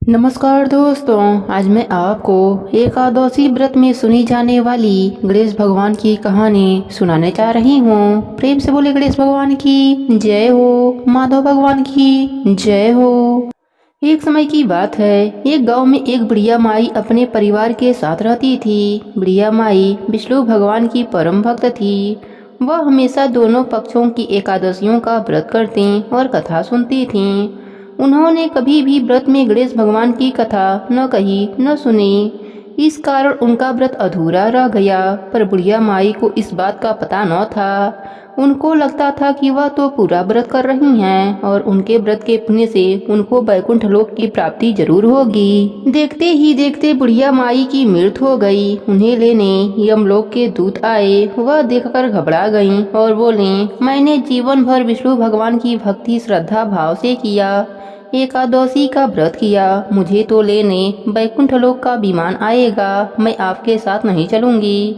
नमस्कार दोस्तों, आज मैं आपको एकादशी व्रत में सुनी जाने वाली गणेश भगवान की कहानी सुनाने जा रही हूँ। प्रेम से बोले गणेश भगवान की जय हो, माधव भगवान की जय हो। एक समय की बात है, एक गांव में एक बुढ़िया माई अपने परिवार के साथ रहती थी। बुढ़िया माई विष्णु भगवान की परम भक्त थी। वह हमेशा दोनों पक्षों की एकादशियों का व्रत करती और कथा सुनती थीं। उन्होंने कभी भी व्रत में गणेश भगवान की कथा न कही न सुनी। इस कारण उनका व्रत अधूरा रह गया। पर बुढ़िया माई को इस बात का पता न था। उनको लगता था कि वह तो पूरा व्रत कर रही हैं और उनके व्रत के पुण्य से उनको वैकुंठ लोक की प्राप्ति जरूर होगी। देखते ही देखते बुढ़िया माई की मृत्यु हो गई। उन्हें लेने यमलोक के दूत आए। वह देखकर घबरा गईं और बोले, मैंने जीवन भर विष्णु भगवान की भक्ति श्रद्धा भाव से किया, एकादशी का व्रत किया, मुझे तो लेने वैकुंठ लोक का विमान आएगा, मैं आपके साथ नहीं चलूंगी।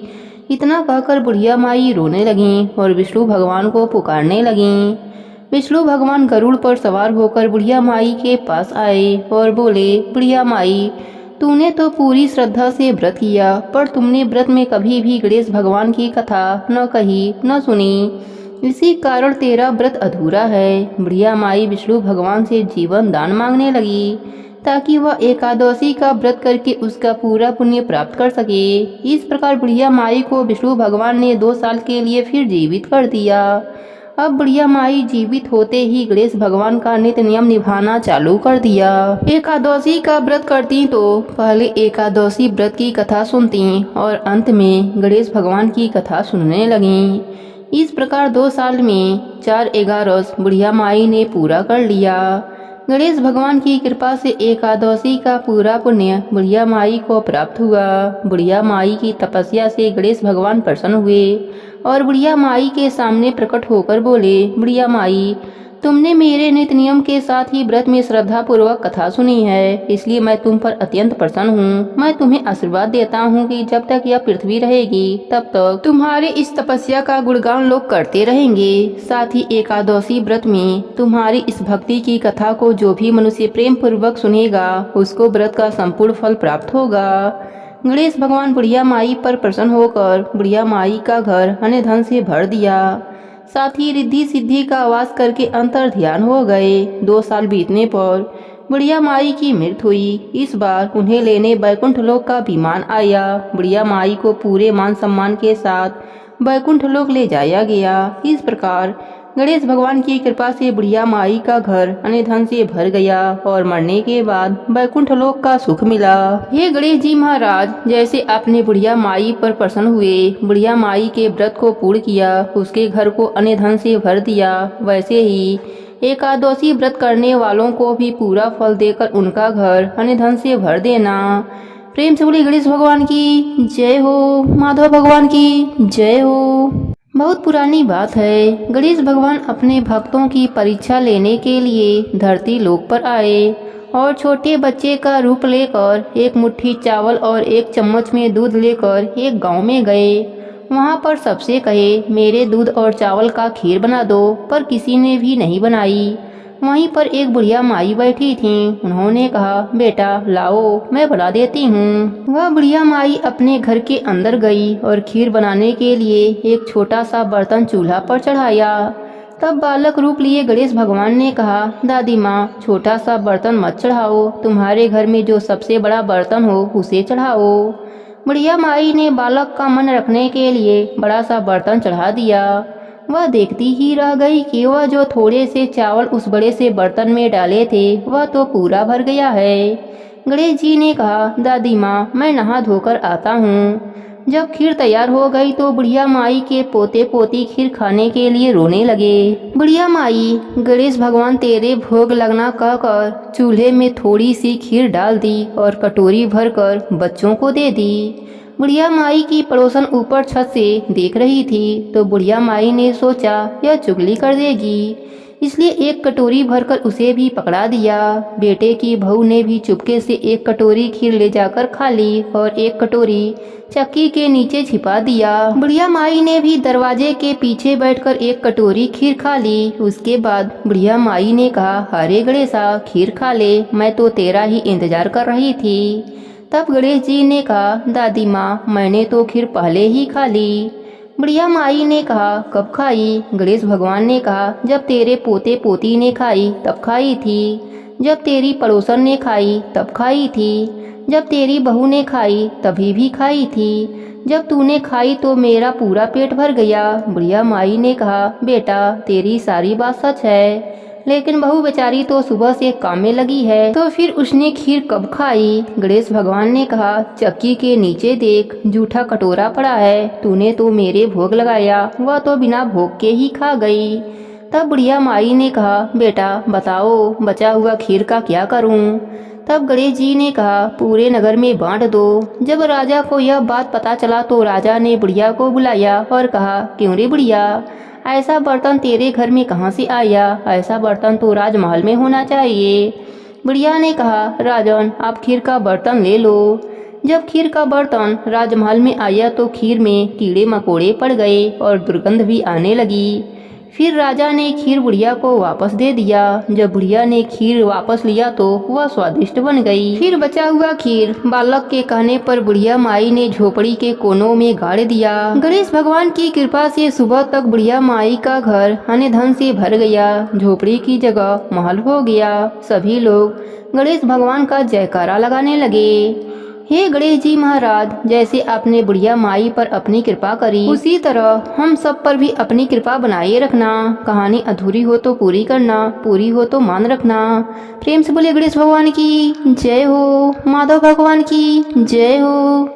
इतना कहकर बुढ़िया माई रोने लगीं और विष्णु भगवान को पुकारने लगीं। विष्णु भगवान गरुड़ पर सवार होकर बुढ़िया माई के पास आए और बोले, बुढ़िया माई, तूने तो पूरी श्रद्धा से व्रत किया, पर तुमने व्रत में कभी भी गणेश भगवान की कथा न कही न सुनी। इसी कारण तेरा व्रत अधूरा है। बुढ़िया माई विष्णु भगवान से जीवन दान मांगने लगी ताकि वह एकादशी का व्रत करके उसका पूरा पुण्य प्राप्त कर सके। इस प्रकार बुढ़िया माई को विष्णु भगवान ने 2 साल के लिए फिर जीवित कर दिया। अब बुढ़िया माई जीवित होते ही गणेश भगवान का नित्य नियम निभाना चालू कर दिया। एकादशी का व्रत करती तो पहले एकादशी व्रत की कथा सुनती और अंत में गणेश भगवान की कथा सुनने लगीं। इस प्रकार 2 साल में 4 एकादश बुढ़िया माई ने पूरा कर लिया। गणेश भगवान की कृपा से एकादशी का पूरा पुण्य बुढ़िया माई को प्राप्त हुआ। बुढ़िया माई की तपस्या से गणेश भगवान प्रसन्न हुए और बुढ़िया माई के सामने प्रकट होकर बोले, बुढ़िया माई, तुमने मेरे नित्य नियम के साथ ही व्रत में श्रद्धा पूर्वक कथा सुनी है, इसलिए मैं तुम पर अत्यंत प्रसन्न हूँ। मैं तुम्हें आशीर्वाद देता हूँ कि जब तक यह पृथ्वी रहेगी तब तक तुम्हारे इस तपस्या का गुणगान लोग करते रहेंगे। साथ ही एकादशी व्रत में तुम्हारी इस भक्ति की कथा को जो भी मनुष्य प्रेम पूर्वक सुनेगा उसको व्रत का संपूर्ण फल प्राप्त होगा। गणेश भगवान बुढ़िया माई पर प्रसन्न होकर बुढ़िया माई का घर अन्य धन से भर दिया। साथ ही रिद्धि सिद्धि का वास करके अंतर ध्यान हो गए। 2 साल बीतने पर बुढ़िया माई की मृत्यु हुई। इस बार उन्हें लेने वैकुंठ लोक का विमान आया। बुढ़िया माई को पूरे मान सम्मान के साथ वैकुंठ लोक ले जाया गया। इस प्रकार गणेश भगवान की कृपा से बुढ़िया माई का घर अन्य धन से भर गया और मरने के बाद वैकुंठ लोक का सुख मिला। हे गणेश जी महाराज, जैसे आपने बुढ़िया माई पर प्रसन्न हुए, बुढ़िया माई के व्रत को पूर्ण किया, उसके घर को अन्य धन से भर दिया, वैसे ही एकादशी व्रत करने वालों को भी पूरा फल देकर उनका घर अन्य धन से भर देना। प्रेम से बोले गणेश भगवान की जय हो, माधव भगवान की जय हो। बहुत पुरानी बात है। गणेश भगवान अपने भक्तों की परीक्षा लेने के लिए धरती लोक पर आए और छोटे बच्चे का रूप लेकर एक मुट्ठी चावल और एक चम्मच में दूध लेकर एक गांव में गए। वहां पर सबसे कहे, मेरे दूध और चावल का खीर बना दो, पर किसी ने भी नहीं बनाई। वहीं पर एक बुढ़िया माई बैठी थी। उन्होंने कहा, बेटा लाओ, मैं बना देती हूँ। वह बुढ़िया माई अपने घर के अंदर गई और खीर बनाने के लिए एक छोटा सा बर्तन चूल्हा पर चढ़ाया। तब बालक रूप लिए गणेश भगवान ने कहा, दादी माँ, छोटा सा बर्तन मत चढ़ाओ, तुम्हारे घर में जो सबसे बड़ा बर्तन हो उसे चढ़ाओ। बुढ़िया माई ने बालक का मन रखने के लिए बड़ा सा बर्तन चढ़ा दिया। वह देखती ही रह गई कि वह जो थोड़े से चावल उस बड़े से बर्तन में डाले थे वह तो पूरा भर गया है। गणेश जी ने कहा, दादी माँ, मैं नहा धोकर आता हूँ। जब खीर तैयार हो गई तो बुढ़िया माई के पोते पोती खीर खाने के लिए रोने लगे। बुढ़िया माई, गणेश भगवान तेरे भोग लगना कहकर चूल्हे में थोड़ी सी खीर डाल दी और कटोरी भरकर बच्चों को दे दी। बुढ़िया माई की पड़ोसन ऊपर छत से देख रही थी तो बुढ़िया माई ने सोचा, यह चुगली कर देगी। इसलिए एक कटोरी भरकर उसे भी पकड़ा दिया। बेटे की बहू ने भी चुपके से एक कटोरी खीर ले जाकर खा ली और एक कटोरी चक्की के नीचे छिपा दिया। बुढ़िया माई ने भी दरवाजे के पीछे बैठकर एक कटोरी खीर खा ली। उसके बाद बुढ़िया माई ने कहा, अरे गणेशा, खीर खा ले, मैं तो तेरा ही इंतजार कर रही थी। तब गणेश जी ने कहा, दादी माँ, मैंने तो खीर पहले ही खा ली। बुढ़िया माई ने कहा, कब खाई? गणेश भगवान ने कहा, जब तेरे पोते पोती ने खाई तब खाई थी, जब तेरी पड़ोसन ने खाई तब खाई थी, जब तेरी बहू ने खाई तभी भी खाई थी, जब तूने खाई तो मेरा पूरा पेट भर गया। बुढ़िया माई ने कहा, बेटा, तेरी सारी बात सच है, लेकिन बहू बेचारी तो सुबह से काम में लगी है, तो फिर उसने खीर कब खाई? गणेश भगवान ने कहा, चक्की के नीचे देख, जूठा कटोरा पड़ा है, तूने तो मेरे भोग लगाया, वह तो बिना भोग के ही खा गई। तब बुढ़िया माई ने कहा, बेटा बताओ, बचा हुआ खीर का क्या करूं? तब गणेश जी ने कहा, पूरे नगर में बांट दो। जब राजा को यह बात पता चला तो राजा ने बुढ़िया को बुलाया और कहा, क्यों रे बुढ़िया, ऐसा बर्तन तेरे घर में कहाँ से आया? ऐसा बर्तन तो राजमहल में होना चाहिए। बुढ़िया ने कहा, राजन, आप खीर का बर्तन ले लो। जब खीर का बर्तन राजमहल में आया तो खीर में कीड़े मकोड़े पड़ गए और दुर्गंध भी आने लगी। फिर राजा ने खीर बुढ़िया को वापस दे दिया। जब बुढ़िया ने खीर वापस लिया तो वह स्वादिष्ट बन गई। फिर बचा हुआ खीर बालक के कहने पर बुढ़िया माई ने झोपड़ी के कोनों में गाड़ दिया। गणेश भगवान की कृपा से सुबह तक बुढ़िया माई का घर अन्न धन से भर गया। झोपड़ी की जगह महल हो गया। सभी लोग गणेश भगवान का जयकारा लगाने लगे। हे गणेश जी महाराज, जैसे आपने बुढ़िया माई पर अपनी कृपा करी, उसी तरह हम सब पर भी अपनी कृपा बनाए रखना। कहानी अधूरी हो तो पूरी करना, पूरी हो तो मान रखना। प्रेम से बोले गणेश भगवान की जय हो, माधव भगवान की जय हो।